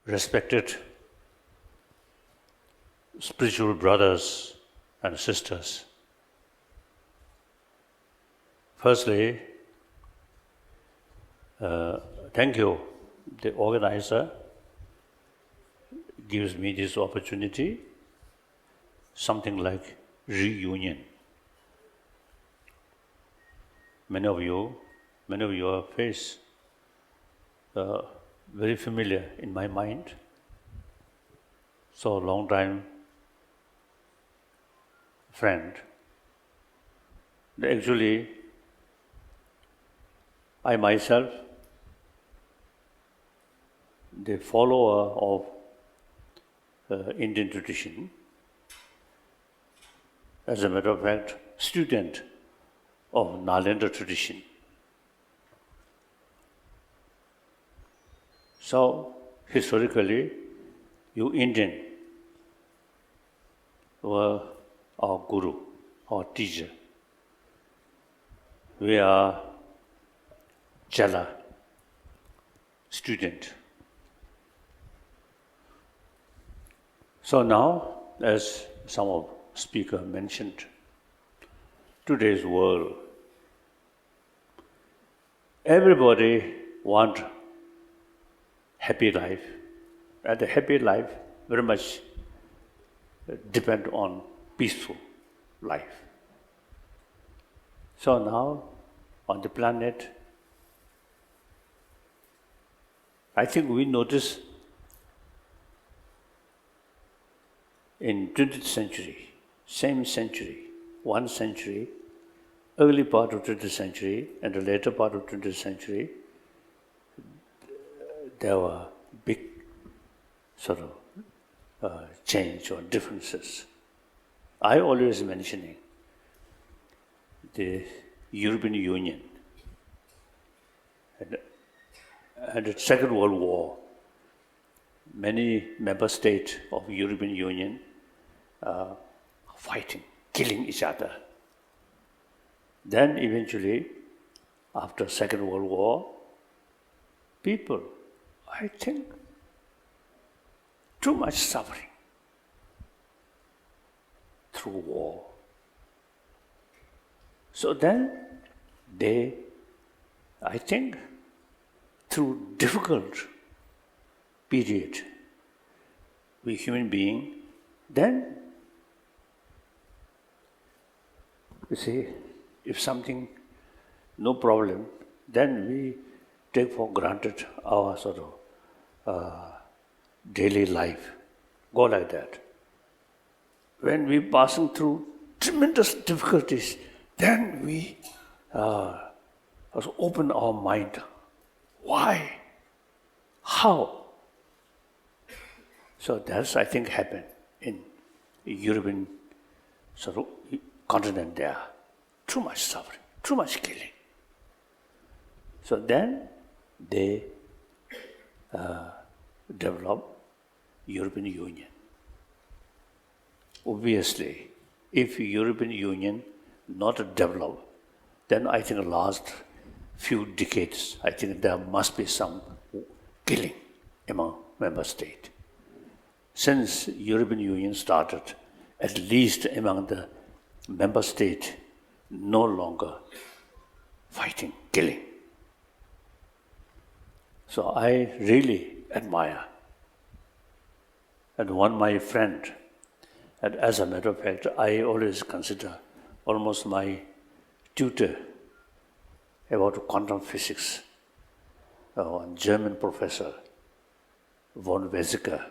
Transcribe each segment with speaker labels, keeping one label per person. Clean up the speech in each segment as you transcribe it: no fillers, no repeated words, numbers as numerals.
Speaker 1: respected spiritual brothers and sisters. Firstly, thank you. The organizer gives me this opportunity, something like reunion. Many of your face very familiar in my mind. So long time friend. Actually, I myself, the follower of Indian tradition, as a matter of fact, student of Nalanda tradition. So, historically, you Indian were our guru, our teacher. We are Chala, student. So now, as some of speaker mentioned, today's world, everybody want happy life, and the happy life very much depend on peaceful life. So now, on the planet, I think we notice in 20th century, same century, one century, early part of 20th century and the later part of 20th century, there were big sort of change or differences. I always mentioning the European Union and the Second World War. Many member states of European Union fighting, killing each other. Then eventually, after Second World War, people, I think, too much suffering through war. So then they, I think, through difficult period, we human being, then, you see, if something, no problem, then we take for granted our sort of daily life, go like that. When we passing through tremendous difficulties, then we also open our mind. Why? How? So that's, I think, happened in European sort of continent there. Too much suffering, too much killing. So then they developed European Union. Obviously, if European Union not developed, then I think the last few decades, I think there must be some killing among member states. Since European Union started, at least among the member states, no longer fighting, killing. So I really admire. And one my friend, and as a matter of fact, I always consider almost my tutor about quantum physics, a German professor, von Weizsäcker.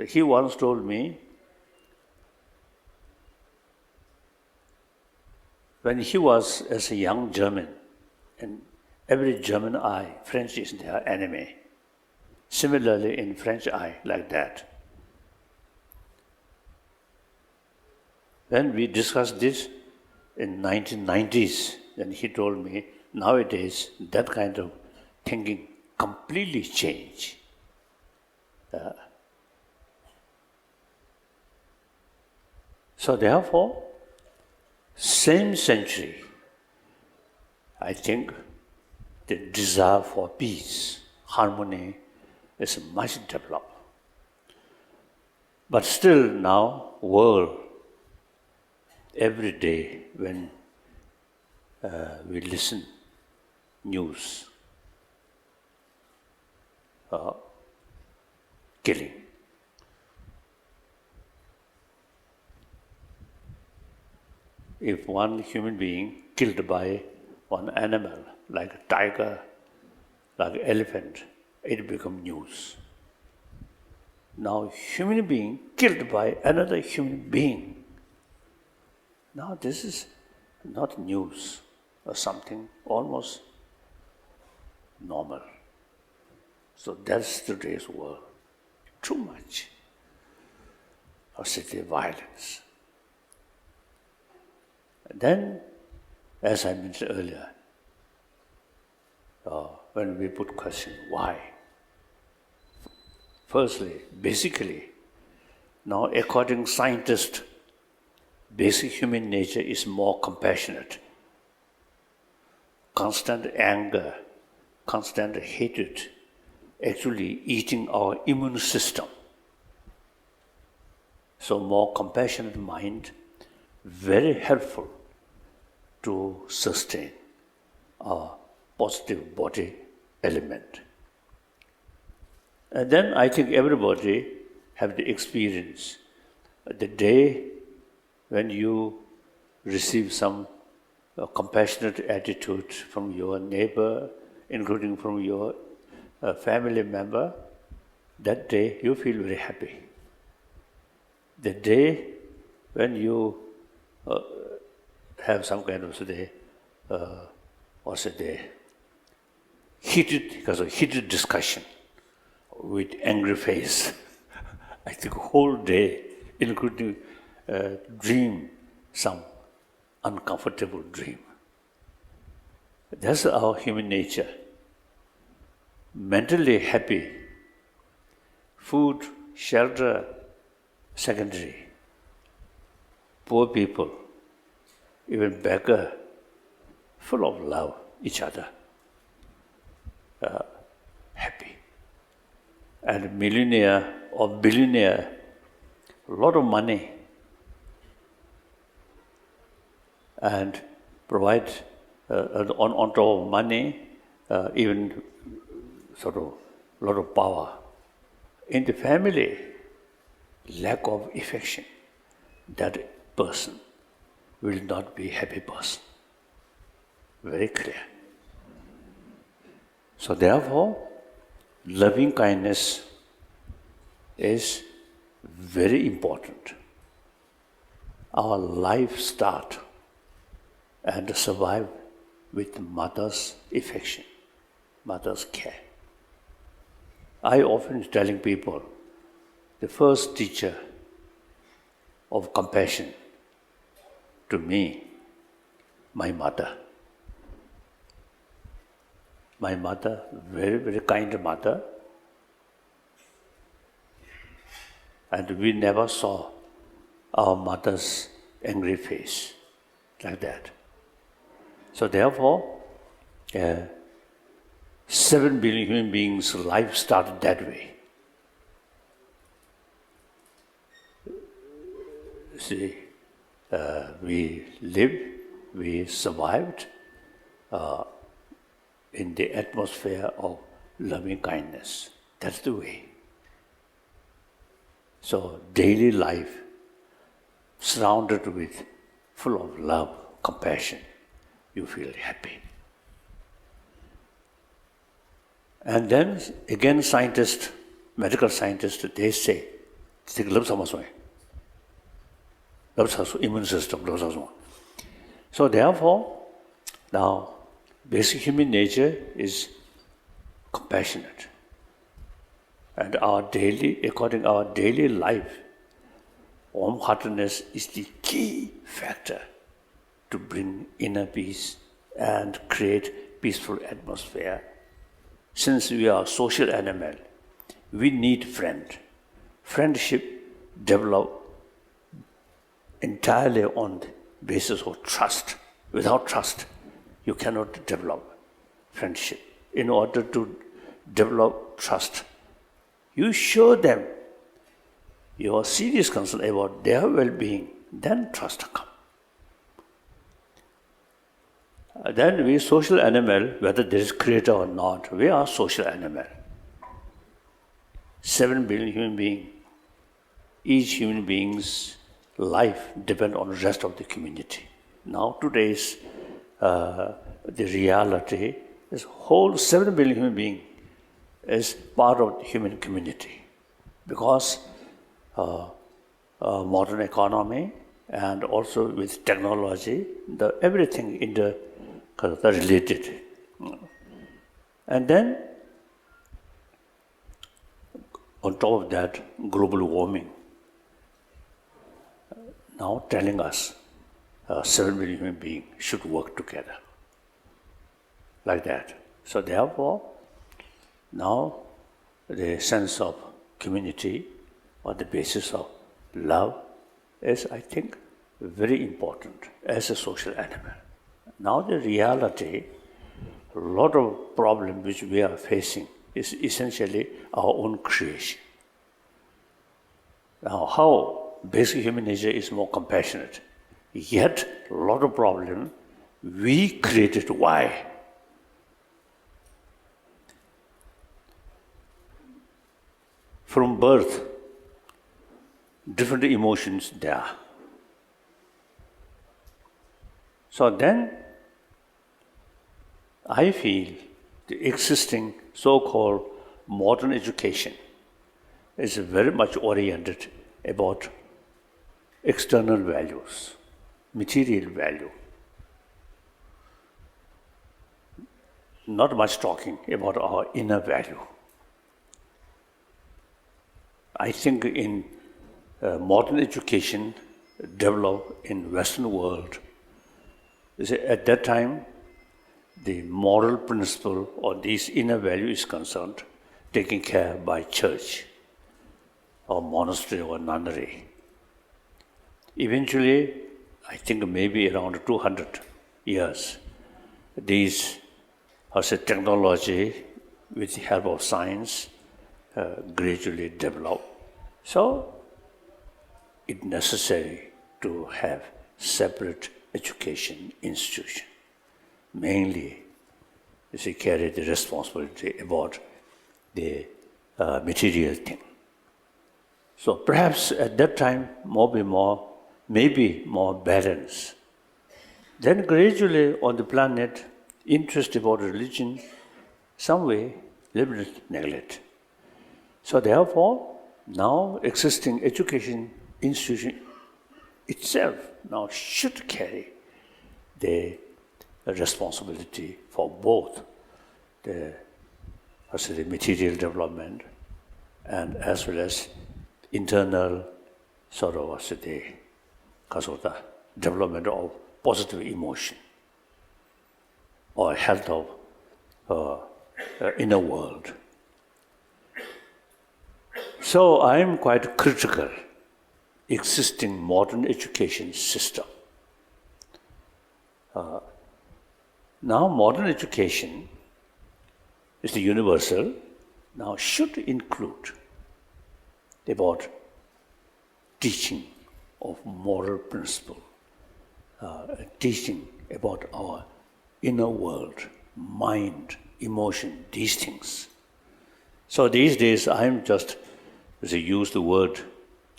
Speaker 1: He once told me, when he was as a young German, and every German eye, French is their enemy. Similarly, in French eye, like that. When we discussed this in 1990s, then he told me, nowadays, that kind of thinking completely changed. So therefore, same century, I think the desire for peace, harmony, is much developed. But still now, world, every day when we listen news, killing. If one human being killed by one animal, like a tiger, like an elephant, it becomes news. Now human being killed by another human being. Now this is not news or something almost normal. So that's today's world. Too much of city violence. And then, as I mentioned earlier, when we put question, why? Firstly, basically, now according to scientists, basic human nature is more compassionate. Constant anger, constant hatred, actually eating our immune system. So more compassionate mind, very helpful to sustain our positive body element. And then I think everybody have the experience. The day when you receive some compassionate attitude from your neighbor, including from your family member, that day you feel very happy. The day when you have some kind of heated discussion with angry face, I think whole day, including dream some uncomfortable dream. That's our human nature. Mentally happy, food, shelter, secondary. Poor people, even beggar, full of love, each other, happy. And millionaire or billionaire, a lot of money, and provide on top of money, even sort of a lot of power. In the family, lack of affection, that person will not be a happy person. Very clear. So therefore, loving kindness is very important. Our life start and survive with mother's affection, mother's care. I often telling people, the first teacher of compassion to me, my mother. My mother, very, very kind mother, and we never saw our mother's angry face like that. So therefore, 7 billion human beings' life started that way. See, we lived, we survived in the atmosphere of loving kindness. That's the way. So daily life surrounded with full of love, compassion, you feel happy. And then again scientists, medical scientists, they say, immune system. So therefore, now basic human nature is compassionate. And according to our daily life, warm-heartedness is the key factor to bring inner peace and create peaceful atmosphere. Since we are social animal, we need friend. Friendship develop entirely on the basis of trust. Without trust, you cannot develop friendship. In order to develop trust, you show them your serious concern about their well-being, then trust will come. Then we social animal, whether there is creator or not, we are social animal. 7 billion human beings. Each human being's life depends on the rest of the community. Now today's the reality is whole 7 billion human beings is part of the human community, because modern economy and also with technology, everything related. And then on top of that, global warming now telling us 7 billion human beings should work together like that. So therefore, now the sense of community on the basis of love is, I think, very important as a social animal. Now the reality, a lot of problems which we are facing is essentially our own creation. Now how basic human nature is more compassionate, yet a lot of problems we created. Why? From birth, different emotions there. So then, I feel the existing so-called modern education is very much oriented about external values, material value. Not much talking about our inner value. I think in modern education developed in Western world, at that time, the moral principle or this inner value is concerned, taken care by church or monastery or nunnery. Eventually, I think maybe around 200 years, these technology with the help of science gradually develop. So, it's necessary to have separate education institution. Mainly, carry the responsibility about the material thing. So perhaps at that time, maybe more balance. Then gradually on the planet, interest about religion, some way, little bit neglect. So therefore, now existing education institution itself now should carry the responsibility for both the material development and as well as internal the development of positive emotion or health of inner world. So I am quite critical existing modern education system. Now modern education is the universal, now should include about teaching of moral principle, teaching about our inner world, mind, emotion, these things. So these days I'm just use the word,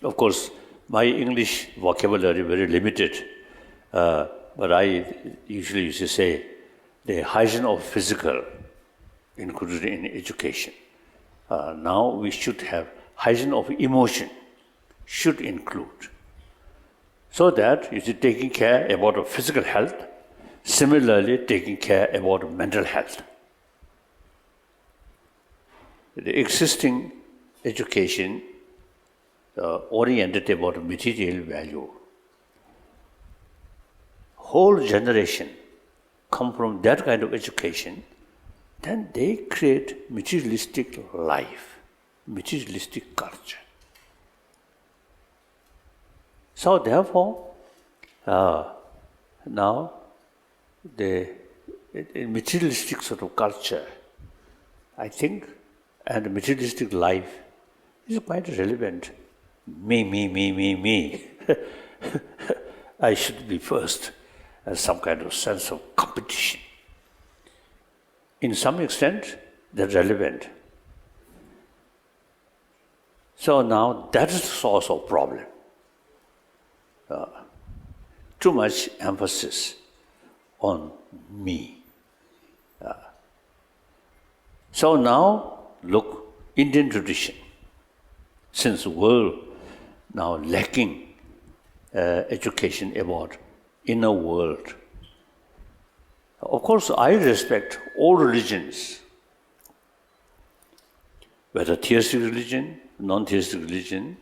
Speaker 1: of course my English vocabulary very limited, but I usually used to say the hygiene of physical included in education. Now we should have hygiene of emotion should include. So that you see taking care about physical health, similarly taking care about mental health. The existing education oriented about material value. Whole generation come from that kind of education, then they create materialistic life, materialistic culture. So therefore, now the materialistic sort of culture, I think, and materialistic life is quite relevant. Me. I should be first, as some kind of sense of competition. In some extent, they're relevant. So now that is the source of problem. Too much emphasis on me. So now, look, Indian tradition, since the world now lacking education about inner world. Of course, I respect all religions, whether theistic religion, non-theistic religion,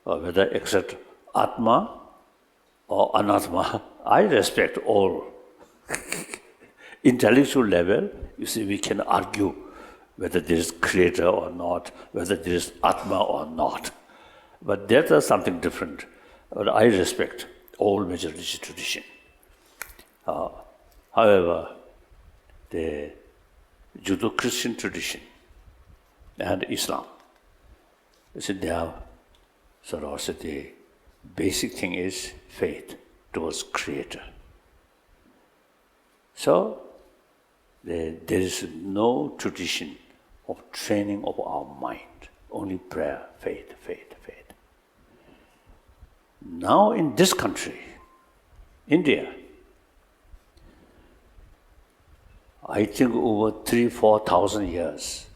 Speaker 1: or whether except Atma or Anatma. I respect all. Intellectual level, you see, we can argue whether there is creator or not, whether there is Atma or not. But that is something different. But I respect all major religious tradition. However, the Judeo-Christian tradition and Islam, you see, they have sort of also the basic thing is faith towards Creator. So there is no tradition of training of our mind, only prayer, faith. Now in this country, India, I think over 3,000-4,000 years,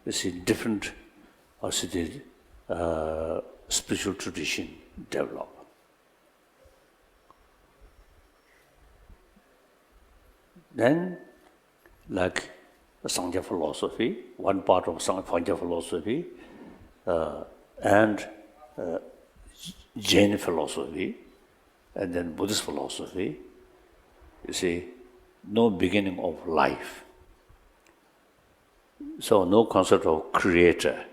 Speaker 1: you see different spiritual tradition develop. Then, like Sangha philosophy, one part of Sangha philosophy, and Jain philosophy, and then Buddhist philosophy, you see, no beginning of life. So no concept of creator,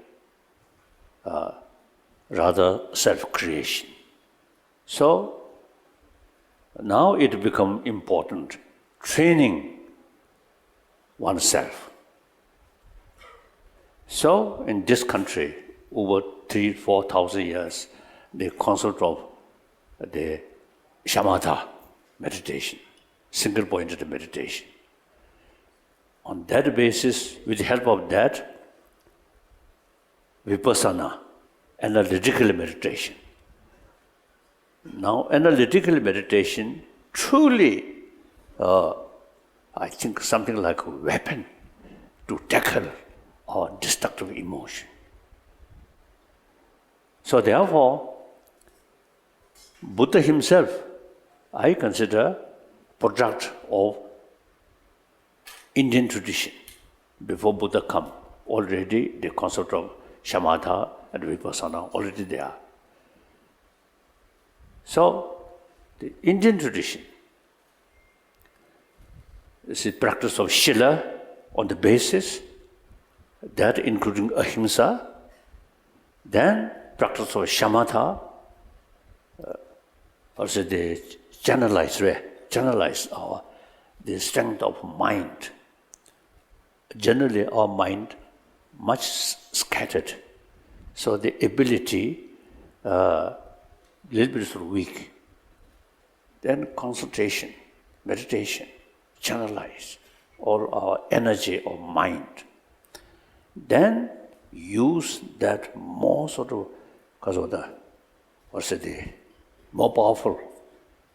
Speaker 1: rather self-creation. So now it becomes important, training oneself. So in this country, over 3,000-4,000 years, the concept of the shamatha meditation, single-pointed meditation. On that basis, with the help of that, vipassana, analytical meditation. Now, analytical meditation truly, I think, something like a weapon to tackle our destructive emotion. So therefore, Buddha himself, I consider, product of Indian tradition. Before Buddha come, already the concept of shamatha and vipassana already there. So, the Indian tradition is the practice of Shila on the basis, that including ahimsa, then practice of shamatha, also the channelize the strength of mind. Generally, our mind much scattered, so the ability little bit sort of weak. Then concentration, meditation, channelize all our energy of mind. Then use that more sort of, because of the more powerful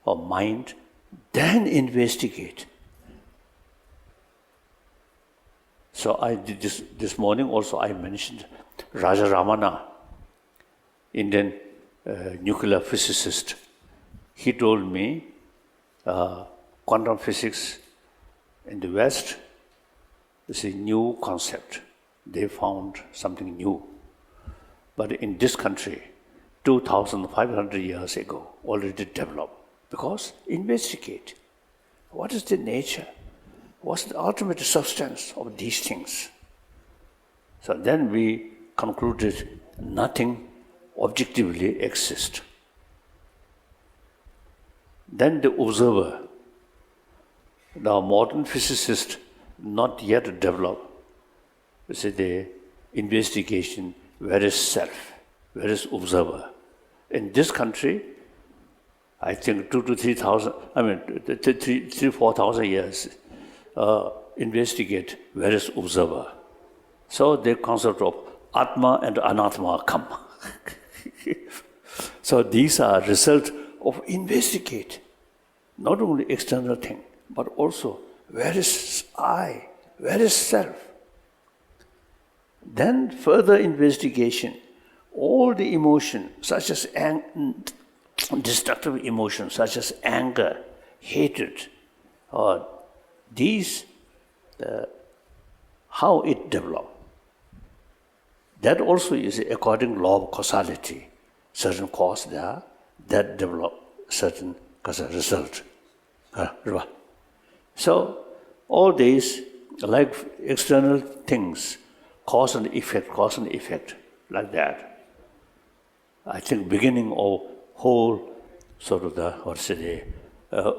Speaker 1: of mind, then investigate. So I did this morning also I mentioned Raja Ramana, Indian nuclear physicist. He told me quantum physics in the West is a new concept. They found something new. But in this country, 2,500 years ago, already developed. Because investigate. What is the nature? What's the ultimate substance of these things? So then we concluded nothing objectively exists. Then the observer, the modern physicist, not yet developed, the investigation, where is self, where is observer. In this country, I think 2,000 to 3,000, 4,000 years, investigate where is observer. So the concept of Atma and Anatma come. So these are result of investigate, not only external thing, but also where is I, where is self. Then further investigation, all the emotion, such as destructive emotions, such as anger, hatred, or these, how it develop. That also is according to law of causality. Certain cause there that develop certain causal result. So all these, like external things, cause and effect, like that. I think beginning of whole sort of the,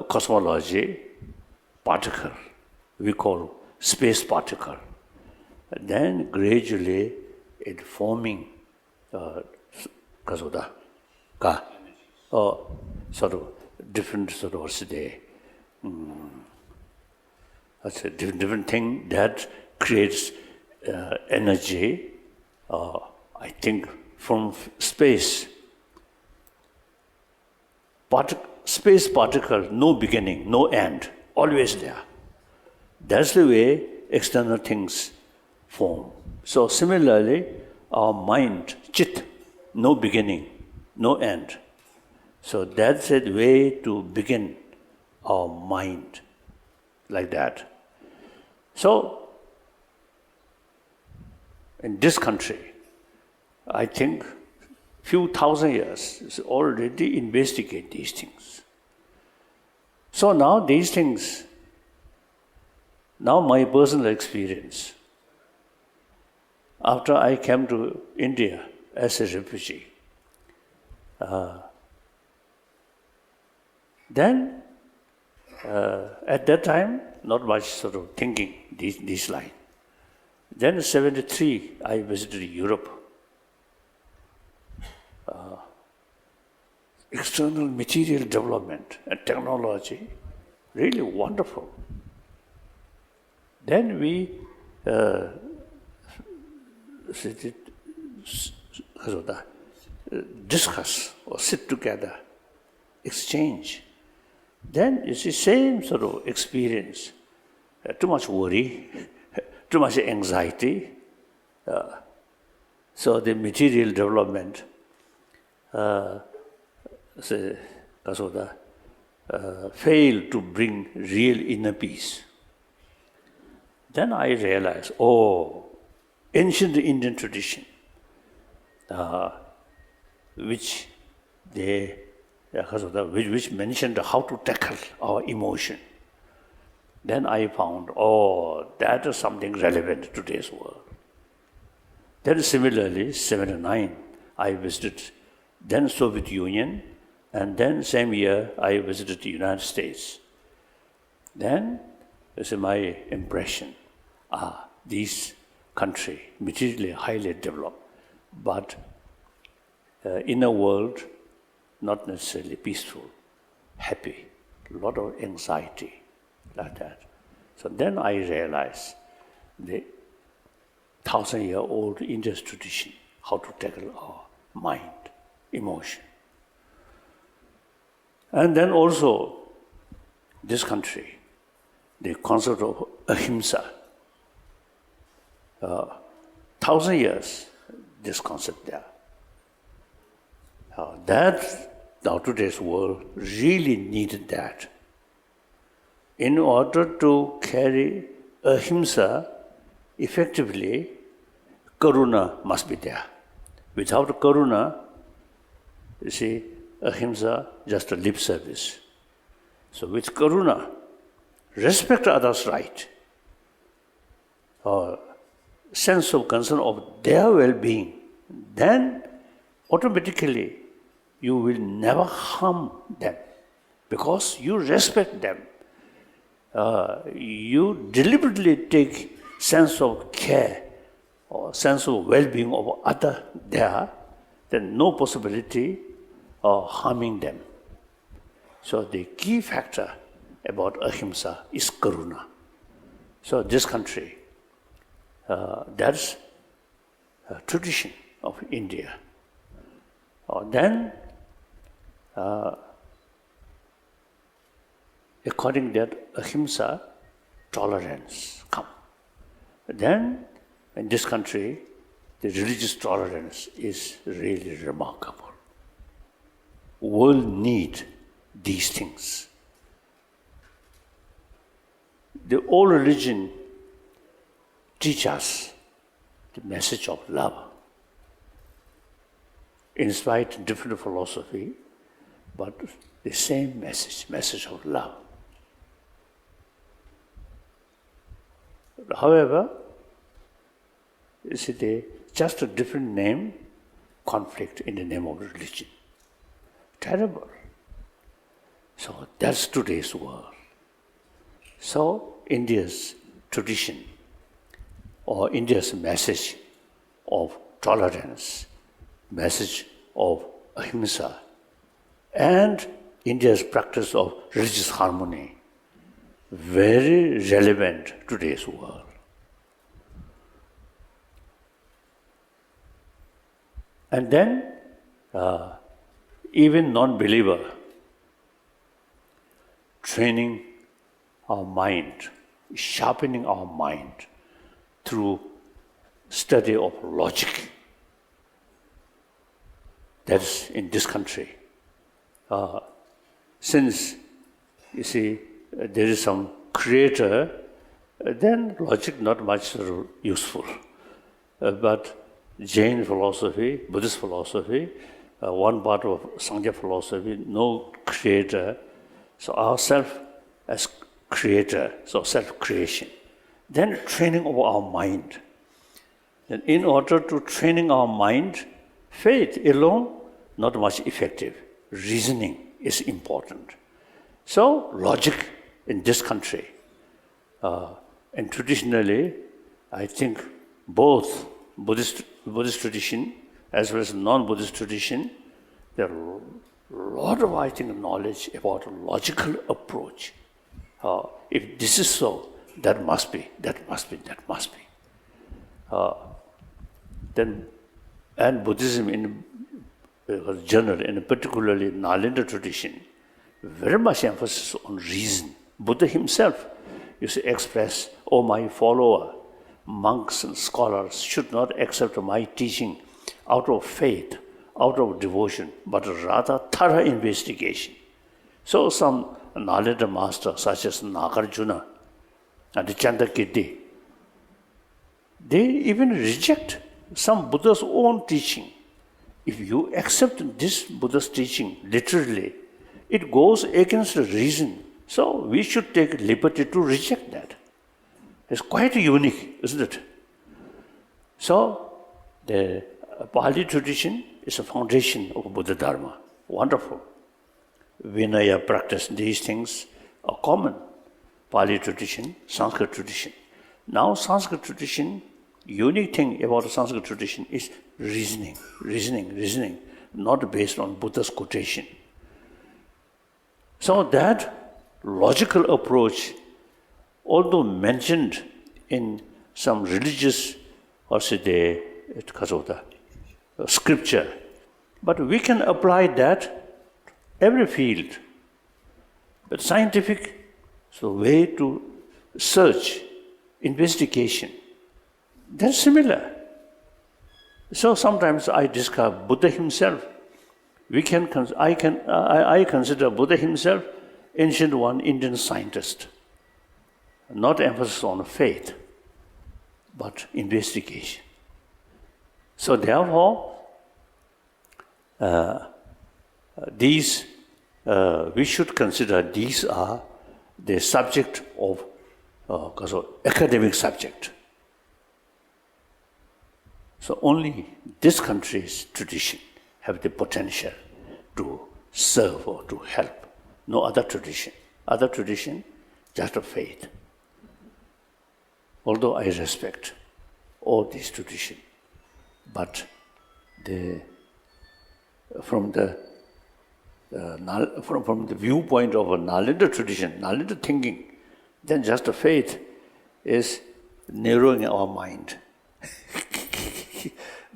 Speaker 1: cosmology, particle, we call space particle. Then gradually it forming sort of different sort of that's a different thing that creates energy. I think from space. Space particle, no beginning, no end, always there. That's the way external things form. So similarly, our mind, chit, no beginning, no end. So that's a way to begin our mind, like that. So, in this country, I think few thousand years is already investigate these things. So now these things, now my personal experience, after I came to India as a refugee, then at that time, not much sort of thinking this line. Then in 1973, I visited Europe. External material development and technology, really wonderful. Then we discuss or sit together, exchange. Then you see same sort of experience, too much worry, too much anxiety. So the material development failed to bring real inner peace. Then I realized, ancient Indian tradition, which mentioned how to tackle our emotion. Then I found, that is something relevant to today's world. Then similarly, 1979, I visited then Soviet Union, and then same year I visited the United States. Then, this is my impression, this country, materially highly developed, but in a world not necessarily peaceful, happy, a lot of anxiety, like that. So then I realized the 1,000-year-old Indian tradition, how to tackle our mind, emotion. And then also, this country, the concept of ahimsa, 1,000 years, this concept there. That, now today's world really needed that. In order to carry ahimsa effectively, karuna must be there. Without karuna, you see, ahimsa just a lip service. So with karuna, respect others' right, sense of concern of their well-being, then automatically you will never harm them because you respect them. You deliberately take sense of care or sense of well-being of other there, then no possibility of harming them. So the key factor about ahimsa is karuna. So this country, that's a tradition of India. Then, according to that, ahimsa, tolerance come. Then, in this country, the religious tolerance is really remarkable. World need these things. The old religion teach us the message of love. Inspired different philosophy, but the same message of love. However, you see, just a different name, conflict in the name of religion. Terrible. So that's today's world. So India's tradition or India's message of tolerance, message of ahimsa, and India's practice of religious harmony, very relevant to today's world. And then, even non-believer, training our mind, sharpening our mind through study of logic. That's in this country. Since, you see, there is some creator, then logic not much useful. But Jain philosophy, Buddhist philosophy, one part of Sangha philosophy, no creator. So ourself as creator, so self-creation. Then training of our mind. And in order to training our mind, faith alone not much effective. Reasoning is important. So logic in this country, and traditionally, I think both Buddhist tradition as well as non-Buddhist tradition, there are a lot of, I think, knowledge about a logical approach. If this is so, that must be. Then, and Buddhism in general, and particularly Nalanda tradition, very much emphasis on reason. Buddha himself used to express, "Oh, my follower, monks and scholars should not accept my teaching out of faith, out of devotion, but rather thorough investigation." So some Nalanda masters, such as Nagarjuna and Chandakirti, they even reject some Buddha's own teaching. If you accept this Buddha's teaching literally, it goes against the reason. So we should take liberty to reject that. It's quite unique, isn't it? So the Pali tradition is a foundation of Buddha Dharma. Wonderful. Vinaya practice, these things are common. Pali tradition, Sanskrit tradition. Now Sanskrit tradition, unique thing about Sanskrit tradition is reasoning, not based on Buddha's quotation. So that logical approach, although mentioned in some religious or say scripture, but we can apply that every field. But scientific is the way to search, investigation. They're similar. So sometimes I discover Buddha himself. I consider Buddha himself ancient one Indian scientist. Not emphasis on faith, but investigation. So therefore, we should consider these are the subject of academic subject. So only this country's tradition have the potential to serve or to help. No other tradition. Other tradition, just a faith. Although I respect, all these traditions. But from the viewpoint of a Nalanda tradition, Nalanda thinking, then just the faith is narrowing our mind.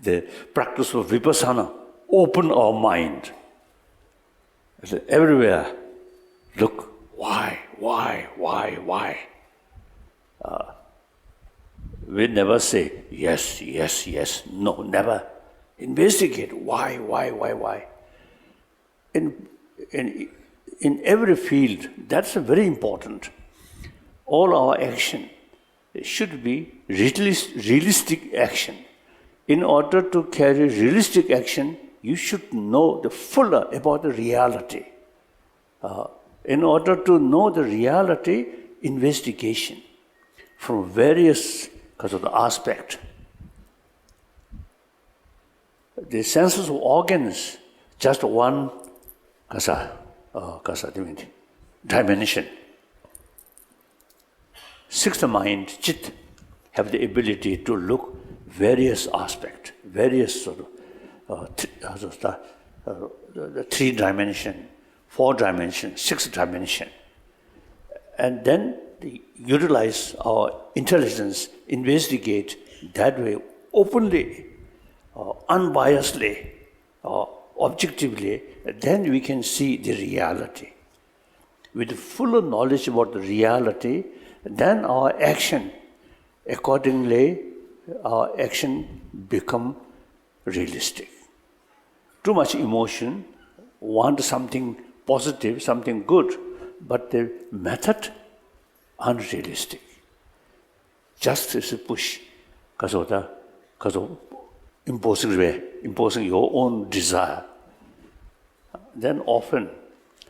Speaker 1: The practice of vipassana open our mind. Everywhere, look, why? We never say yes, no, never. Investigate why. In every field, that's very important. All our action should be realistic action. In order to carry realistic action, you should know the fuller about the reality. In order to know the reality, investigation from various aspects. The senses of organs, just one dimension. Sixth mind, chit, have the ability to look various aspects, various the 3 dimension, 4 dimension, 6 dimension, and then utilize our intelligence, investigate that way openly, unbiasedly, objectively. Then we can see the reality. With fuller knowledge about the reality, then our action, accordingly, our action become realistic. Too much emotion, want something positive, something good, but the method unrealistic. Just as a push, because of imposing your own desire. Then often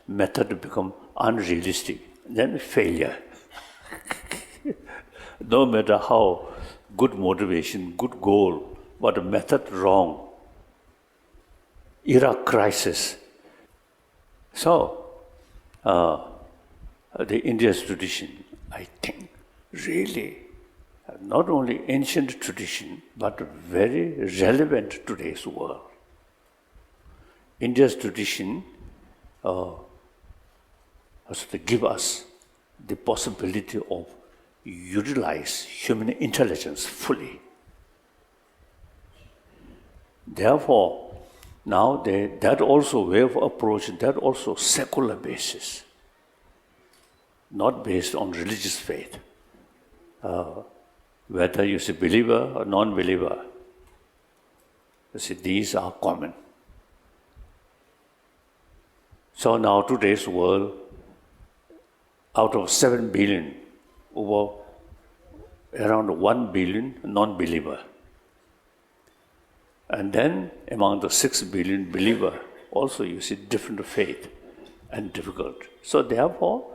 Speaker 1: method become unrealistic, then failure. No matter how good motivation, good goal, but method wrong. Iraq crisis. So, the India's tradition, I think, really, not only ancient tradition, but very relevant to today's world. India's tradition has to give us the possibility of utilize human intelligence fully. Therefore, now that also way of approach, that also secular basis, not based on religious faith. Whether you say believer or non-believer, you see, these are common. So now today's world, out of 7 billion, over around 1 billion non-believer. And then among the 6 billion believer, also you see different faith and difficult. So therefore,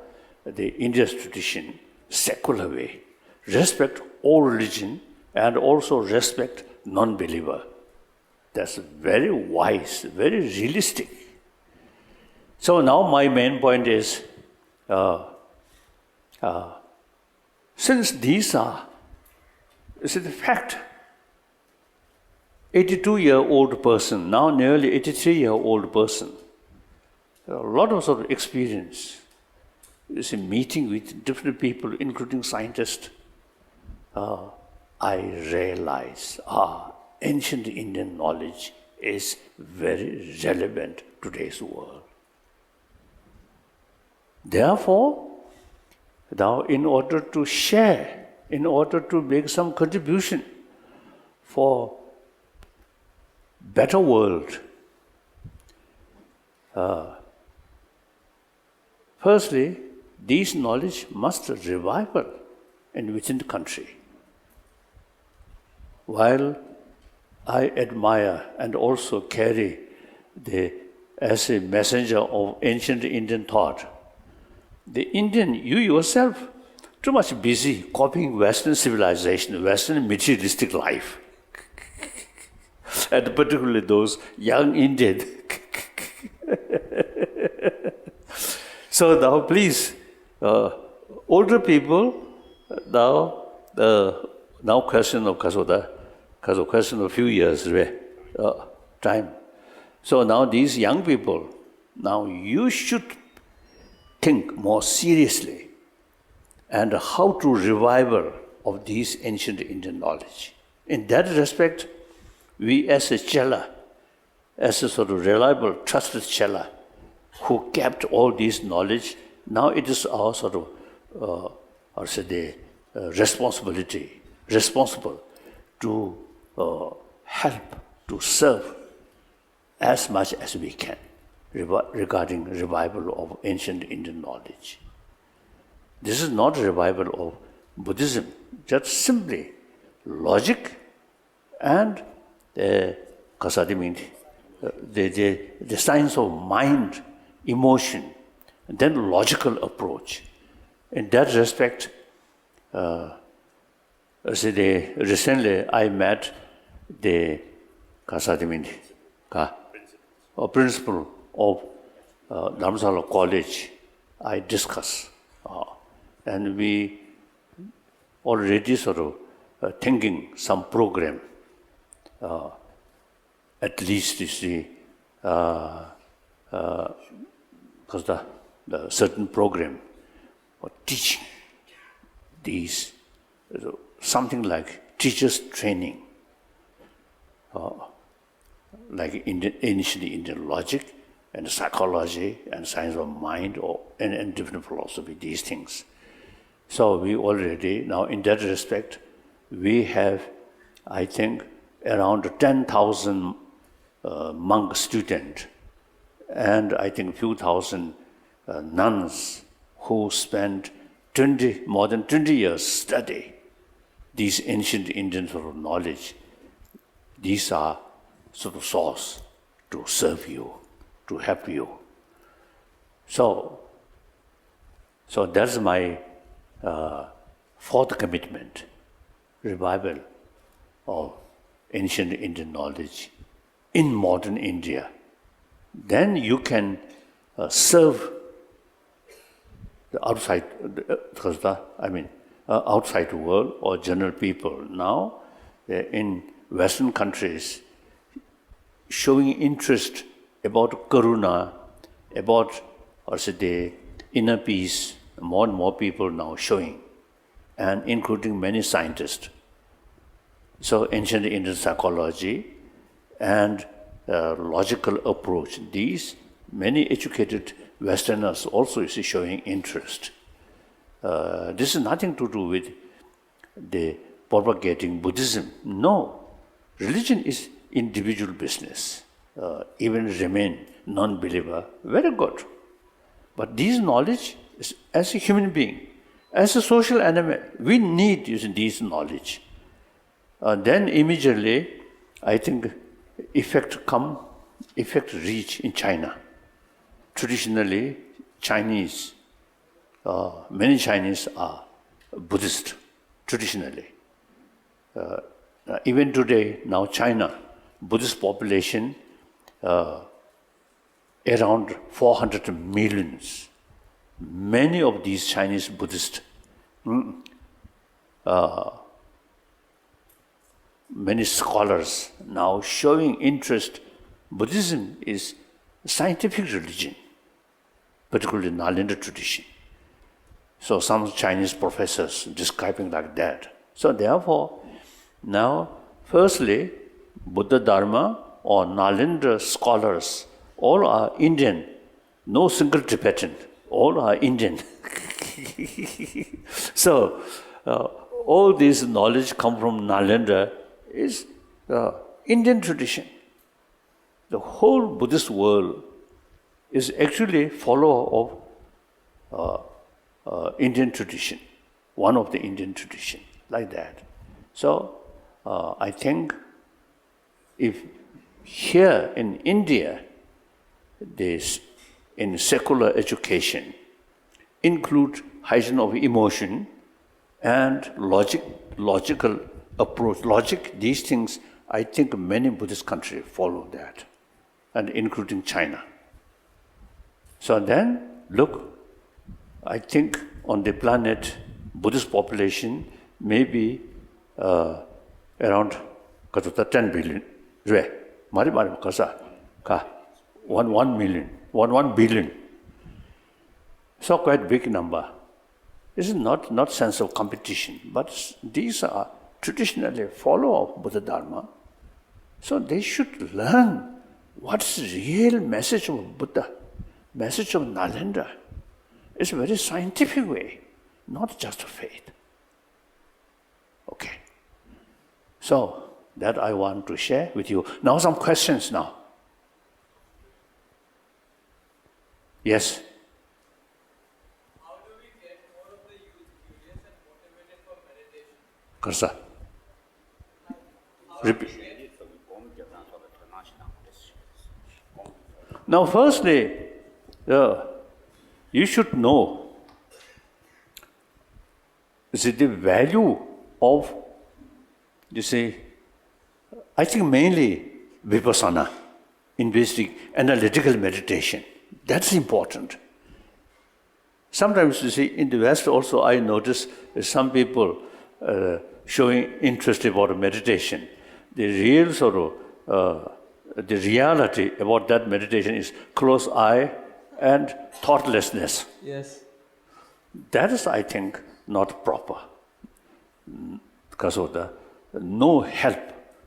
Speaker 1: the India's tradition, secular way, respect all religion and also respect non-believer. That's very wise, very realistic. So now my main point is, since these are, it's a fact, 82-year-old person, now nearly 83-year-old person, a lot of sort of experience. You see, meeting with different people, including scientists, I realize ancient Indian knowledge is very relevant to today's world. Therefore, now in order to share, in order to make some contribution for better world, firstly, these knowledge must revival within the country. While I admire and also carry as a messenger of ancient Indian thought, the Indian, you yourself, too much busy copying Western civilization, Western materialistic life. And particularly those young Indians. So now please, older people, now now question of question of few years time. So now these young people, now you should think more seriously and how to revival of these ancient Indian knowledge. In that respect, we as a chela, as a sort of reliable, trusted chela, who kept all this knowledge, now it is our sort of, responsible to help, to serve as much as we can regarding revival of ancient Indian knowledge. This is not a revival of Buddhism, just simply logic and the science of mind, emotion, and then logical approach. In that respect, recently I met the principal of Dharamsala College. I discussed, and we already sort of thinking some program. At least you see, because the certain program for teaching these, something like teachers training, like ancient Indian logic and psychology and science of mind and different philosophy, these things. So we already, now in that respect, we have, I think, around 10,000 monk students and I think a few thousand nuns who spent more than 20 years study these ancient Indian sort of knowledge. These are sort of source to serve you, to help you. So that's my fourth commitment, revival of ancient Indian knowledge in modern India. Then you can serve the outside, outside world or general people. Now, in Western countries, showing interest about karuna, about the inner peace, more and more people now showing, and including many scientists. So ancient Indian psychology and logical approach, these many educated Westerners also is showing interest. This is nothing to do with the propagating Buddhism. No, religion is individual business. Even remain non-believer, very good. But this knowledge, is, as a human being, as a social animal, we need this knowledge. Then immediately, I think, effect reach in China. Traditionally, Chinese, many Chinese are Buddhist, traditionally. Even today, now China, Buddhist population, around 400 millions. Many of these Chinese Buddhists, many scholars now showing interest. Buddhism is a scientific religion, particularly Nalanda tradition. So some Chinese professors describing like that. So therefore, now, firstly, Buddha Dharma or Nalanda scholars, all are Indian, no single Tibetan, all are Indian. So, all this knowledge come from Nalanda is Indian tradition. The whole Buddhist world is actually follower of Indian tradition, one of the Indian tradition, like that. So, I think if here in India, this in secular education include hygiene of emotion and logical approach. Logic, these things, I think many Buddhist countries follow that, and including China. So then, look, I think on the planet, Buddhist population may be around 10 billion. Mari kasa ka 1 million, 1 billion. So quite big number. This is not sense of competition, but these are traditionally follower of Buddha Dharma. So they should learn what's the real message of Buddha, message of Nalendra. It's a very scientific way, not just faith. Okay. So that I want to share with you. Now some questions now. Yes?
Speaker 2: How do we get more of the youth curious and motivated for meditation?
Speaker 1: Karsa. Repeat. Now firstly, you should know the value of, I think mainly vipassana, analytical meditation. That's important. Sometimes, in the West also I notice some people showing interest about meditation. The real the reality about that meditation is closed eye and thoughtlessness.
Speaker 2: Yes.
Speaker 1: That is, I think, not proper. Because of the no help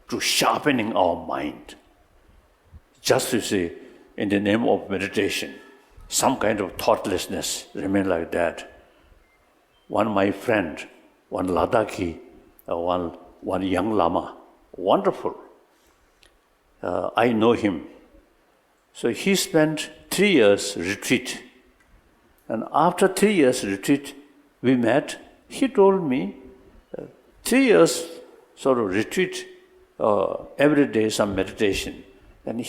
Speaker 1: to sharpening our mind. Just in the name of meditation, some kind of thoughtlessness remain like that. One my friend, one Ladakhi, one young Lama, wonderful. I know him. So he spent 3 years retreat. And after 3 years retreat, we met. He told me, 3 years retreat, every day some meditation. And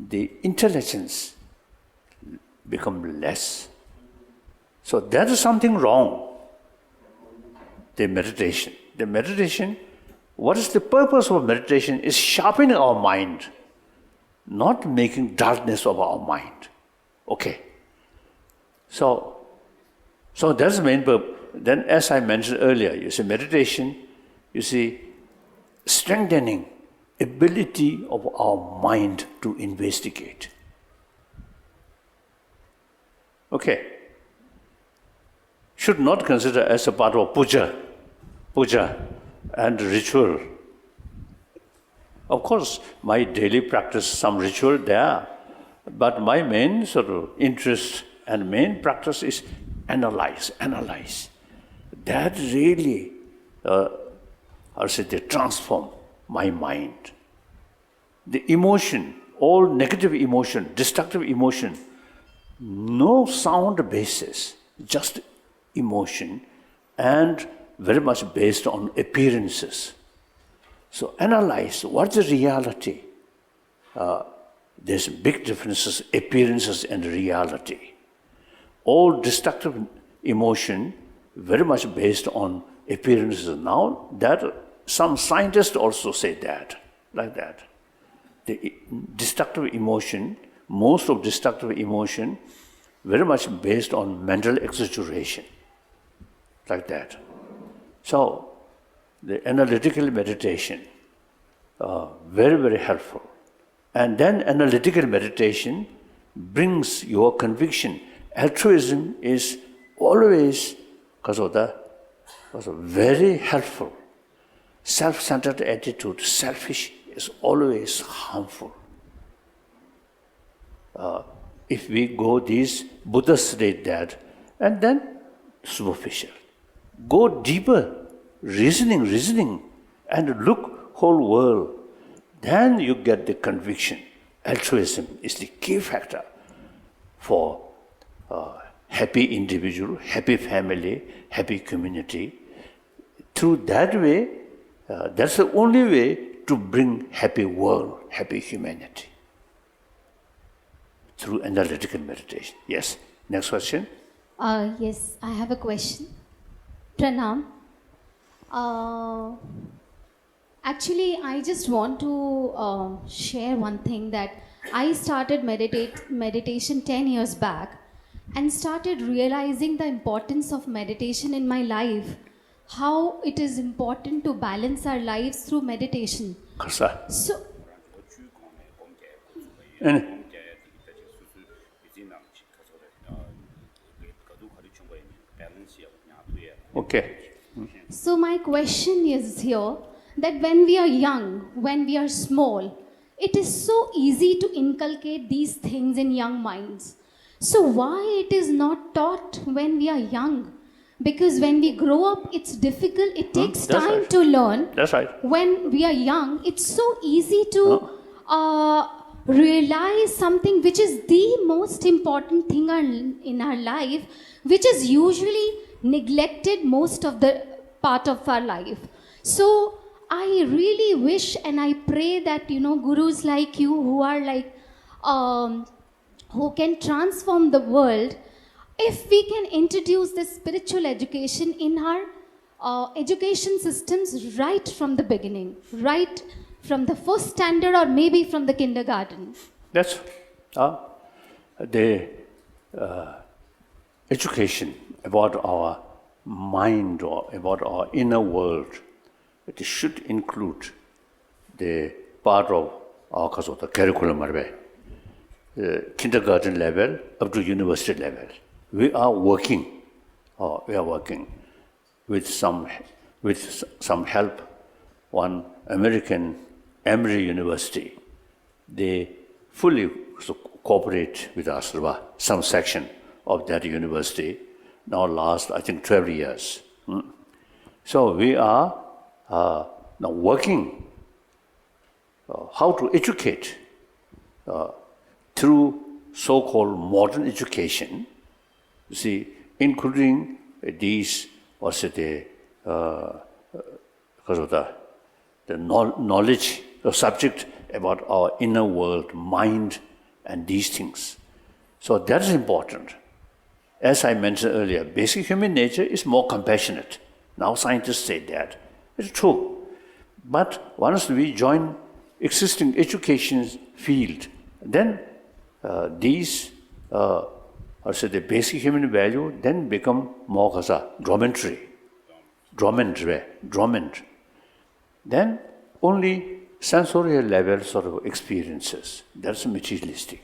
Speaker 1: the intelligence become less. So that is something wrong. The meditation, what is the purpose of meditation is sharpening our mind, not making darkness of our mind. Okay. So that's the main purpose. Then as I mentioned earlier, meditation, strengthening ability of our mind to investigate. Okay. Should not consider as a part of puja and ritual. Of course, my daily practice, some ritual there, but my main interest and main practice is analyze. That really, they transform my mind. The emotion, all negative emotion, destructive emotion, no sound basis, just emotion, and very much based on appearances. So analyze what's the reality. There's big differences, appearances and reality. All destructive emotion very much based on appearances. Now that some scientists also say that, like that. The destructive emotion, most of destructive emotion, very much based on mental exaggeration, like that. So, the analytical meditation, very, very helpful. And then analytical meditation brings your conviction. Altruism is always, very helpful. Self-centered attitude, selfish, is always harmful. If we go these, Buddha said that, and then superficial. Go deeper, reasoning, and look whole world. Then you get the conviction. Altruism is the key factor for happy individual, happy family, happy community. Through that way, that's the only way to bring happy world, happy humanity. Through analytical meditation. Yes. Next question.
Speaker 3: Yes, I have a question. Pranam. Actually, I just want to share one thing that I started meditation 10 years back and started realizing the importance of meditation in my life. how it is important to balance our lives through meditation.
Speaker 1: 그래서
Speaker 3: So,
Speaker 1: okay.
Speaker 3: so my question is here that when we are young, when we are small, it is so easy to inculcate these things in young minds. So why it is not taught when we are young? Because when we grow up, it's difficult. It takes
Speaker 1: that's
Speaker 3: time
Speaker 1: right.
Speaker 3: to learn.
Speaker 1: That's right.
Speaker 3: When we are young, it's so easy to realize something which is the most important thing in our life, which is usually neglected most of the part of our life. So I really wish and I pray that gurus like you who are like who can transform the world, if we can introduce this spiritual education in our education systems right from the beginning, right from the first standard or maybe from the kindergarten.
Speaker 1: That's the education about our mind or about our inner world. It should include the part of our curriculum, kindergarten level up to university level. We are working with some help. One American Emory University, they fully cooperate with us, some section of that university, now last, I think, 12 years. So we are now working how to educate through so-called modern education, you see, including these, the knowledge, the subject about our inner world, mind, and these things. So that is important. As I mentioned earlier, basic human nature is more compassionate. Now scientists say that. It's true. But once we join existing education field, then these, the basic human value then become more dormant. Then only sensorial levels of experiences. That's materialistic.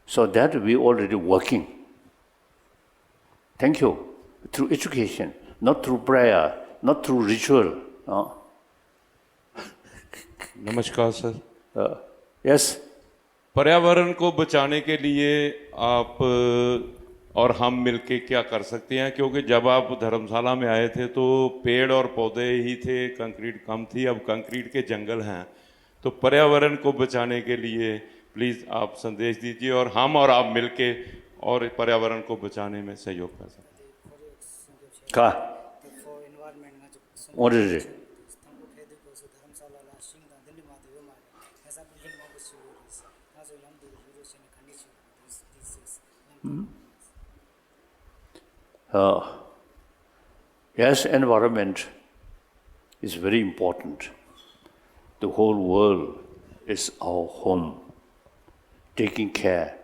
Speaker 1: So that we already working. Thank you. Through education, not through prayer, not through ritual.
Speaker 4: नमस्कार sir.
Speaker 1: Yes.
Speaker 4: पर्यावरण को बचाने के लिए आप और हम मिलके क्या कर सकते हैं, क्योंकि जब आप धर्मशाला में आए थे तो पेड़ और पौधे ही थे, कंक्रीट कम थी, अब कंक्रीट के जंगल हैं। तो पर्यावरण को बचाने के लिए प्लीज़ आप संदेश दीजिए और हम और आप मिलके और पर्यावरण को बचाने में सहयोग कर सकते हैं।
Speaker 1: का? What is it? Yes, environment is very important. The whole world is our home. Taking care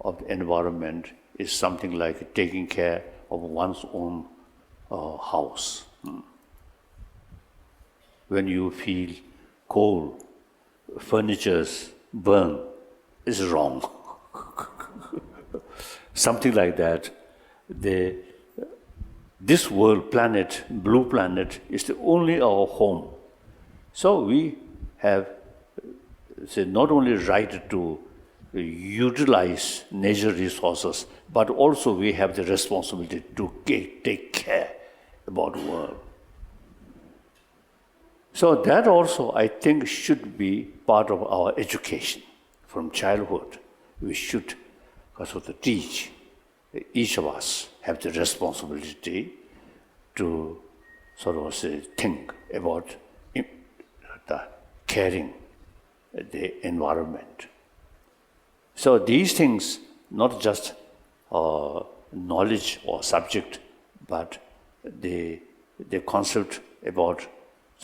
Speaker 1: of the environment is something like taking care of one's own house. When you feel cold, furnitures burn, is wrong. Something like that. This world, planet, blue planet, is the only our home. So we have not only right to utilize nature resources, but also we have the responsibility to take care about the world. So that also, I think, should be part of our education. From childhood, we should teach. Each of us have the responsibility to think about the caring the environment. So these things, not just knowledge or subject, but the concept about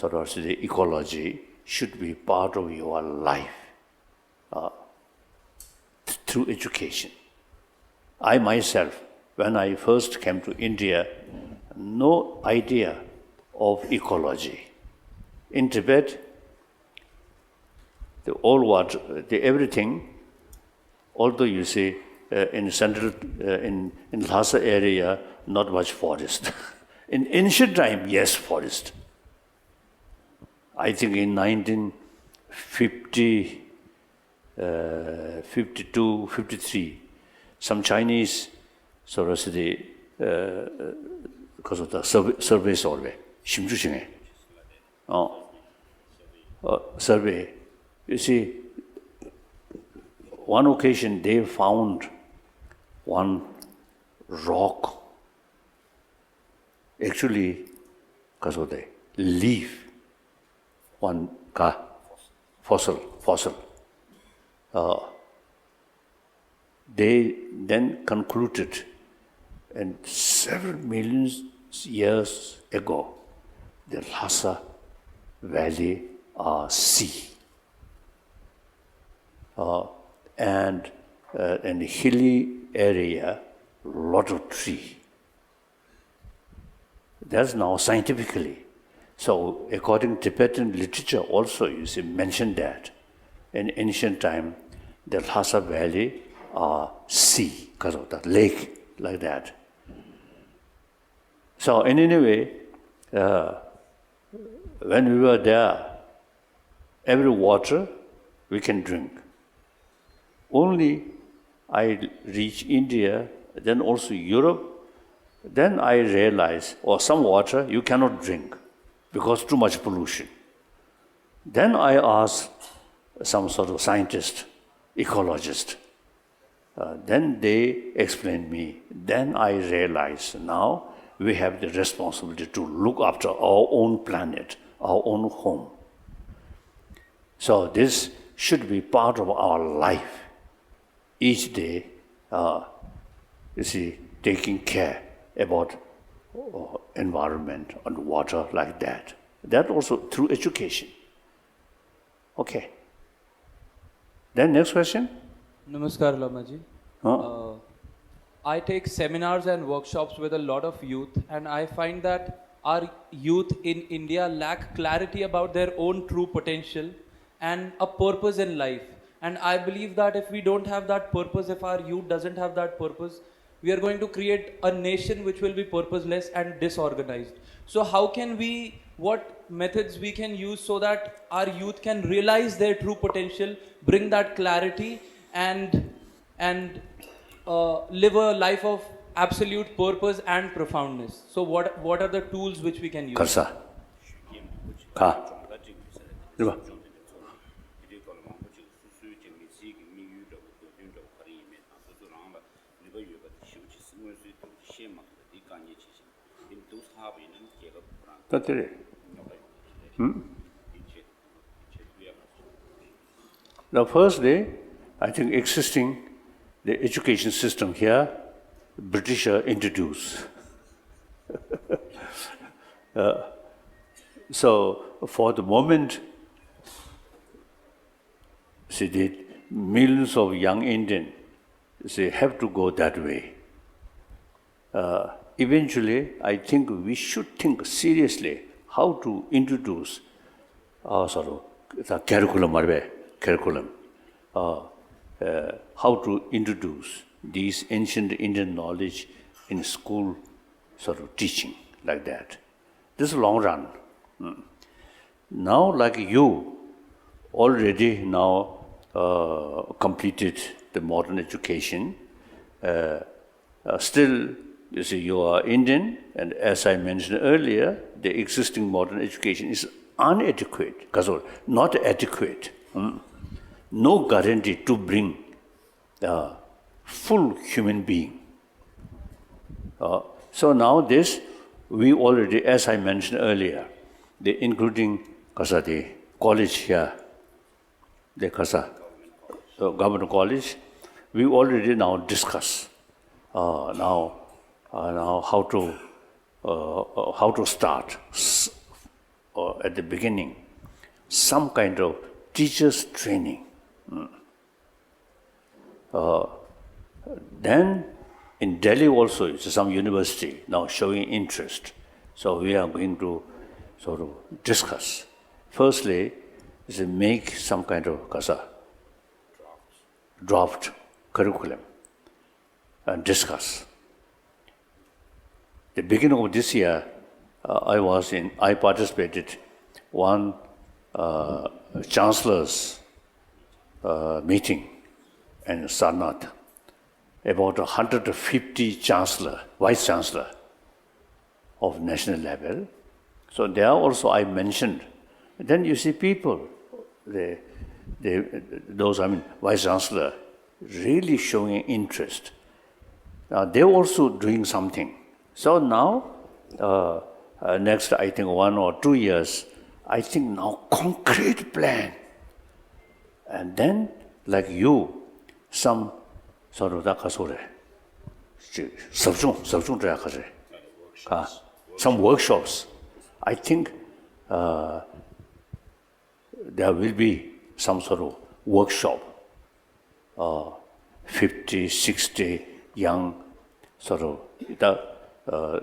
Speaker 1: the ecology should be part of your life through education. I myself, when I first came to India, no idea of ecology. In Tibet, the all water, the everything, although you see in central, in Lhasa area, not much forest. In ancient time, yes, forest. I think in 1950, 52, 53, some Chinese sort of city, because of the survey, survey. You see, one occasion they found one rock, actually, because of the leaf, one fossil. They then concluded, and several millions years ago, the Lhasa Valley are sea. And in the hilly area, lot of tree. That's now scientifically. So according to Tibetan literature also, you see, mentioned that in ancient time, the Lhasa Valley are sea, because of the lake, like that. So in any way, when we were there, every water we can drink. Only I reach India, then also Europe, then I realize, some water you cannot drink because too much pollution. Then I asked some sort of scientist, ecologist. Then they explained me. Then I realized now we have the responsibility to look after our own planet, our own home. So this should be part of our life. Each day, you see, taking care about environment and water like that. That also through education. Okay. Then next question.
Speaker 2: Namaskar, Lamaji. I take seminars and workshops with a lot of youth, and I find that our youth in India lack clarity about their own true potential and a purpose in life. And I believe that if we don't have that purpose, if our youth doesn't have that purpose, we are going to create a nation which will be purposeless and disorganized. So how can we, what methods we can use so that our youth can realize their true potential, bring that clarity, and live a life of absolute purpose and profoundness? So what are the tools which we can use?
Speaker 1: Karsa. Ka. Riba. The first day, I think existing the education system here, British introduced. So for the moment, see, the millions of young Indians have to go that way. Eventually, I think we should think seriously how to introduce sort of the curriculum, how to introduce these ancient Indian knowledge in school sort of teaching like that. This is a long run. Now, like you, already now completed the modern education, still, you see, you are Indian, and as I mentioned earlier, the existing modern education is inadequate, not adequate. No guarantee to bring full human being. So now this, we already, as I mentioned earlier, including the college here, the government college, we already now discuss now how to start at the beginning some kind of teachers training. Then In Delhi also, it's some university now showing interest. So we are going to sort of discuss. Firstly, is to make some kind of draft curriculum and discuss. The beginning of this year, I participated one chancellor's meeting in Sarnath. About 150 vice chancellor of national level. So there also I mentioned. Then you see people, vice chancellor, really showing interest. They're also doing something. So now, next I think 1 or 2 years, I think now concrete plan. And then, like you, some sort of some workshops. I think there will be some sort of workshop, 50, 60 young sort of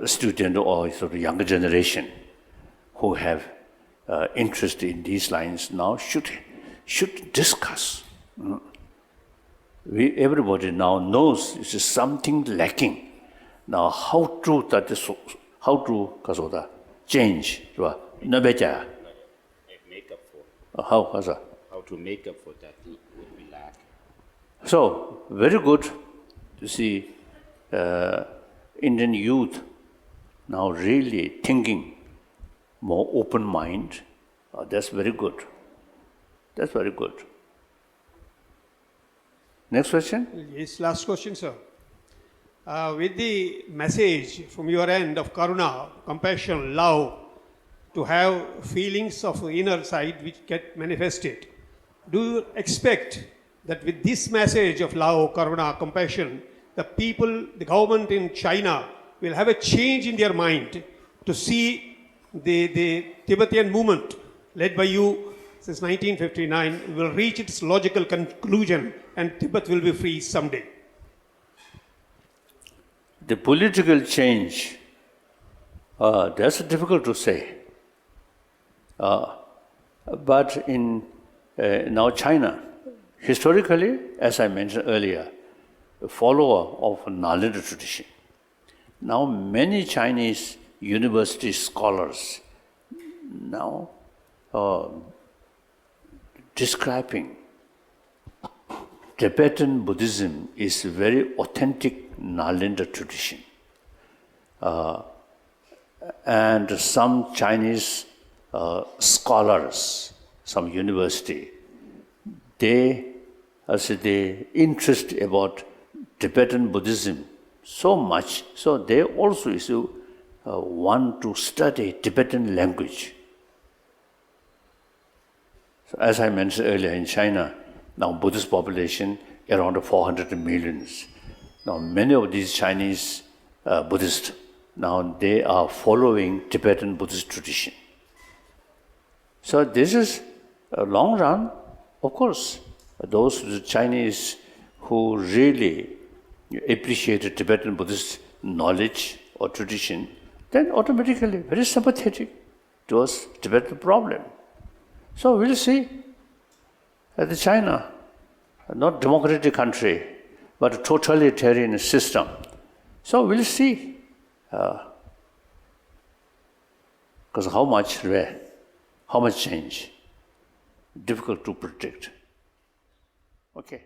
Speaker 1: student or sort of younger generation who have interest in these lines now should discuss. Everybody now knows this is something lacking. Now how to change, right?
Speaker 5: Make up for.
Speaker 1: How
Speaker 5: To make up for that would be lack.
Speaker 1: So very good to see Indian youth now really thinking more open mind. That's very good. That's very good. Next question?
Speaker 6: Yes, last question, sir. With the message from your end of karuna, compassion, love, to have feelings of inner side which get manifested, do you expect that with this message of love, karuna, compassion, the people, the government in China will have a change in their mind to see the Tibetan movement led by you since 1959 will reach its logical conclusion and Tibet will be free someday?
Speaker 1: The political change, that's difficult to say. But in now China, historically, as I mentioned earlier, a follower of Nalanda tradition. Now many Chinese university scholars now describing Tibetan Buddhism is a very authentic Nalanda tradition. And some Chinese scholars, some university, they interest about Tibetan Buddhism so much, so they also want to study Tibetan language. So as I mentioned earlier, in China, now Buddhist population around 400 million. Now many of these Chinese Buddhists, now they are following Tibetan Buddhist tradition. So this is a long run, of course. Those Chinese who really appreciate Tibetan Buddhist knowledge or tradition, then automatically very sympathetic towards Tibetan problem. So we'll see. The China, not democratic country, but a totalitarian system. So we'll see. Because how much change? Difficult to predict. Okay.